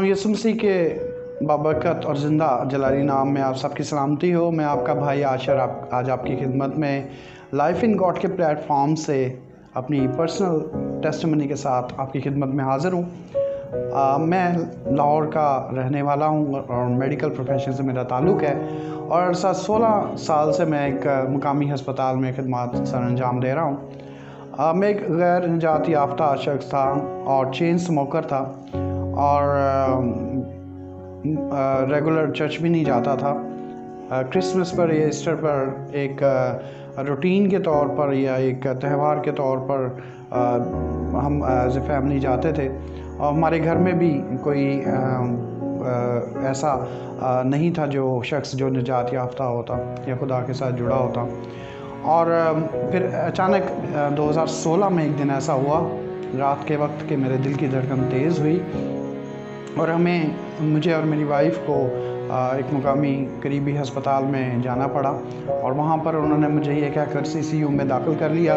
यीशु मसीह के बाबरकत और ज़िंदा जलाली नाम में आप सबकी सलामती हो। मैं आपका भाई आशर आज आपकी खिदमत में लाइफ इन गॉड के प्लेटफॉर्म से अपनी पर्सनल टेस्टिमनी के साथ आपकी खिदमत में हाज़िर हूँ। मैं लाहौर का रहने वाला हूँ और मेडिकल प्रोफेशन से मेरा ताल्लुक़ है और 16 साल से मैं एक मुकामी हस्पताल में खिदमत सर अंजाम दे रहा हूँ। मैं एक गैर निजात याफ्ता शख्स था और चेन स्मोकर था और रेगुलर चर्च भी नहीं जाता था। क्रिसमस पर या ईस्टर पर एक रूटीन के तौर पर या एक त्यौहार के तौर पर हम एज ए फैमिली जाते थे और हमारे घर में भी कोई ऐसा नहीं था जो शख्स जो निजात याफ्ता होता या खुदा के साथ जुड़ा होता। और फिर अचानक 2016 में एक दिन ऐसा हुआ रात के वक्त कि मेरे दिल की धड़कन तेज़ हुई और मुझे और मेरी वाइफ को एक मुकामी करीबी हस्पताल में जाना पड़ा और वहाँ पर उन्होंने मुझे ये कहकर CCU में दाखिल कर लिया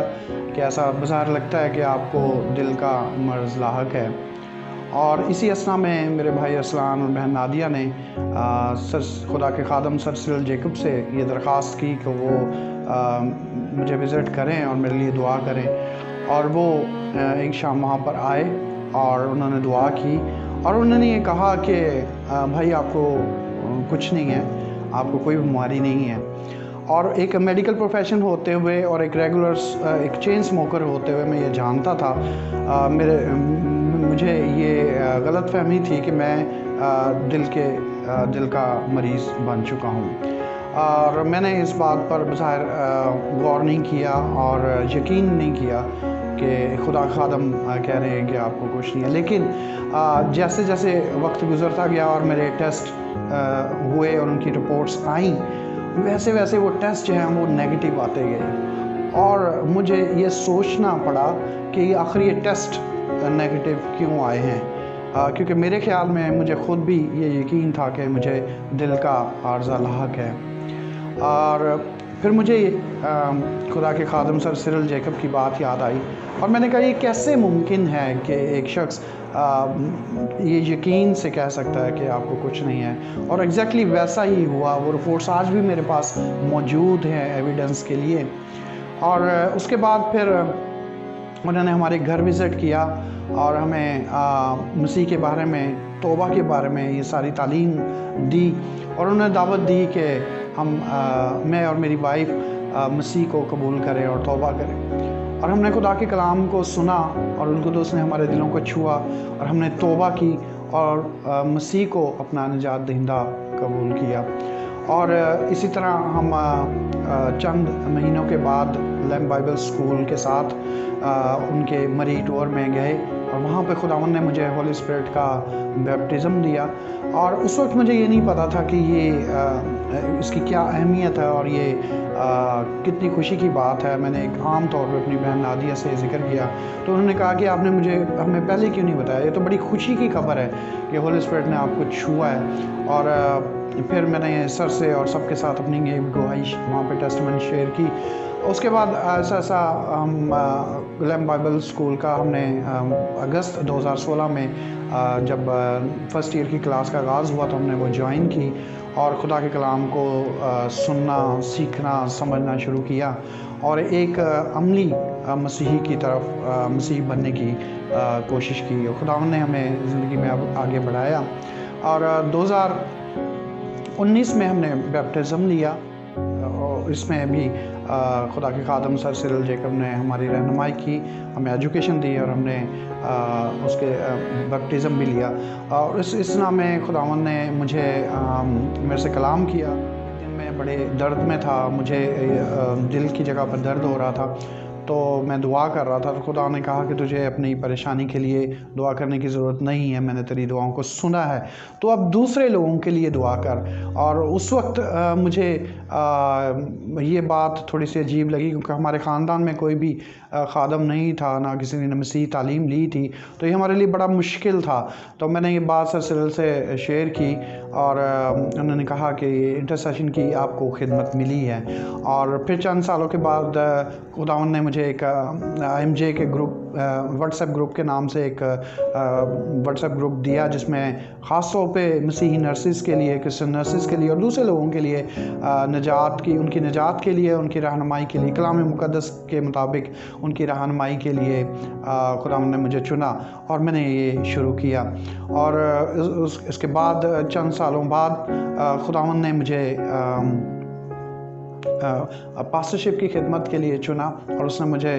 कि ऐसा बाज़ार लगता है कि आपको दिल का मर्ज़ लाहक है। और इसी असना में मेरे भाई असलान और बहन नादिया ने खुदा के खादम सर सिरिल जैकब से ये दरख्वास्त की कि वो मुझे विज़िट करें और मेरे लिए दुआ करें। और वो एक शाम वहाँ पर आए और उन्होंने दुआ की और उन्होंने ये कहा कि भाई आपको कुछ नहीं है, आपको कोई बीमारी नहीं है। और एक मेडिकल प्रोफेशन होते हुए और एक रेगुलर एक चेन स्मोकर होते हुए मैं ये जानता था, मुझे ये गलत फहमी थी कि मैं दिल का मरीज़ बन चुका हूँ। और मैंने इस बात पर बज़ाहिर गौर नहीं किया और यकीन नहीं किया कि खुदा खादम कह रहे हैं कि आपको कुछ नहीं है। लेकिन जैसे जैसे वक्त गुज़रता गया और मेरे टेस्ट हुए और उनकी रिपोर्ट्स आईं, वैसे वैसे वो टेस्ट जो हैं वो नेगेटिव आते गए और मुझे ये सोचना पड़ा कि आखिर ये टेस्ट नेगेटिव क्यों आए हैं, क्योंकि मेरे ख़्याल में मुझे ख़ुद भी ये यकीन था कि मुझे दिल का आर्ज़ा लाहक है। और फिर मुझे खुदा के खादम सर सिरिल जैकब की बात याद आई और मैंने कहा ये कैसे मुमकिन है कि एक शख्स ये यकीन से कह सकता है कि आपको कुछ नहीं है। और एग्जैक्टली वैसा ही हुआ। वो रिपोर्ट्स आज भी मेरे पास मौजूद हैं एविडेंस के लिए। और उसके बाद फिर उन्होंने हमारे घर विज़िट किया और हमें मसीह के बारे में, तौबा के बारे में ये सारी तालीम दी और उन्होंने दावत दी कि मैं और मेरी वाइफ मसीह को कबूल करें और तौबा करें। और हमने खुदा के कलाम को सुना और उनकुदुस ने हमारे दिलों को छुआ और हमने तौबा की और मसीह को अपना निजात दहिंदा कबूल किया। और इसी तरह हम चंद महीनों के बाद लैम्प बाइबल स्कूल के साथ उनके मरी टूर में गए और वहाँ पे खुदावंद ने मुझे होली स्पिरिट का बैप्टिज़म दिया। और उस वक्त मुझे ये नहीं पता था कि ये इसकी क्या अहमियत है और ये कितनी खुशी की बात है। मैंने एक आम तौर पे अपनी बहन नादिया से ज़िक्र किया तो उन्होंने कहा कि आपने हमें पहले क्यों नहीं बताया, ये तो बड़ी खुशी की खबर है कि होली स्पिरिट ने आपको छुआ है। और फिर मैंने सर से और सबके साथ अपनी ये गवाही वहाँ पे टेस्टमेंट शेयर की। उसके बाद ऐसा हम लैम्प बाइबल स्कूल का हमने अगस्त 2016 में जब फर्स्ट ईयर की क्लास का आगाज़ हुआ तो हमने वो ज्वाइन की और खुदा के कलाम को सुनना, सीखना, समझना शुरू किया और एक अमली मसीही की तरफ मसीह बनने की कोशिश की और खुदा ने हमें ज़िंदगी में अब आगे बढ़ाया। और 2019 में हमने बैप्टिज़म लिया और इसमें भी खुदा के खादम सर सिरिल जैकब ने हमारी रहनुमाई की, हमें एजुकेशन दी और हमने उसके बैप्टिज़म भी लिया। और इस नाम में खुदावंद ने मेरे से कलाम किया। मैं बड़े दर्द में था, मुझे दिल की जगह पर दर्द हो रहा था तो मैं दुआ कर रहा था तो खुदा ने कहा कि तुझे अपनी परेशानी के लिए दुआ करने की ज़रूरत नहीं है, मैंने तेरी दुआओं को सुना है, तो अब दूसरे लोगों के लिए दुआ कर। और उस वक्त मुझे ये बात थोड़ी सी अजीब लगी क्योंकि हमारे ख़ानदान में कोई भी खादम नहीं था, ना किसी ने मसीह तालीम ली थी, तो ये हमारे लिए बड़ा मुश्किल था। तो मैंने ये बात सर सिरिल से शेयर की और उन्होंने कहा कि इंटरसेशन की आपको खिदमत मिली है। और फिर चंद सालों के बाद खुदावंद ने मुझे मुझे एक IMJ के ग्रुप व्हाट्सएप ग्रुप के नाम से एक व्हाट्सएप ग्रुप दिया, जिसमें ख़ास तौर पे मसीही नर्सिस के लिए, क्रिश्चियन नर्सिस के लिए और दूसरे लोगों के लिए उनकी निजात के लिए, उनकी रहनुमाई के लिए, कलाम मुक़द्दस के मुताबिक उनकी रहनुमाई के लिए खुदावंद ने मुझे चुना और मैंने ये शुरू किया। और इसके बाद चंद सालों बाद खुदावंद ने मुझे पास्टरशिप की खिदमत के लिए चुना और उसने मुझे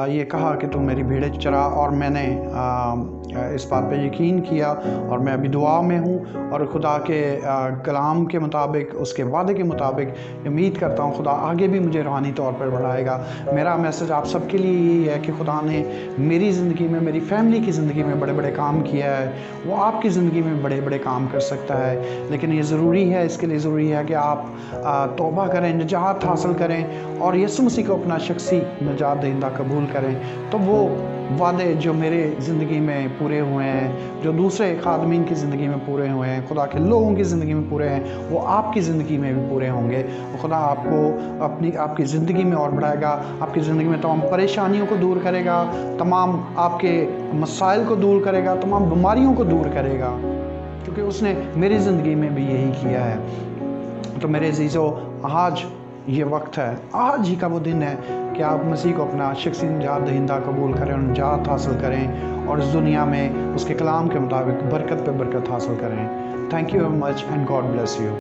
ये कहा कि तू मेरी भेड़ें चरा, और मैंने इस बात पे यकीन किया और मैं अभी दुआ में हूँ और खुदा के कलाम के मुताबिक, उसके वादे के मुताबिक उम्मीद करता हूँ खुदा आगे भी मुझे रूहानी तौर पर बढ़ाएगा। मेरा मैसेज आप सबके लिए यही है कि खुदा ने मेरी ज़िंदगी में, मेरी फैमिली की ज़िंदगी में बड़े बड़े काम किया है, वो आपकी ज़िंदगी में बड़े बड़े काम कर सकता है। लेकिन ये ज़रूरी है, इसके लिए ज़रूरी है कि आप तौबा करें, निजात हासिल करें और यीशु मसीह को अपना शख्सी निजात दहिंदा कबूल करें। तो वो वादे जो मेरे ज़िंदगी में पूरे हुए हैं, जो दूसरे खादमीन की ज़िंदगी में पूरे हुए हैं, खुदा के लोगों की ज़िंदगी में पूरे हैं, वो आपकी ज़िंदगी में भी पूरे होंगे। खुदा आपको आपकी ज़िंदगी में और बढ़ाएगा, आपकी ज़िंदगी में तमाम परेशानियों को दूर करेगा, तमाम आपके मसाइल को दूर करेगा, तमाम बीमारियों को दूर करेगा, क्योंकि उसने मेरी ज़िंदगी में भी यही किया है। तो मेरे अज़ीज़ों, आज ये वक्त है, आज ही का वो दिन है कि आप मसीह को अपना शख्सी निजात दहिंदा कबूल करें और निजात हासिल करें और इस दुनिया में उसके कलाम के मुताबिक बरकत पे बरकत हासिल करें। Thank you very much and God bless you.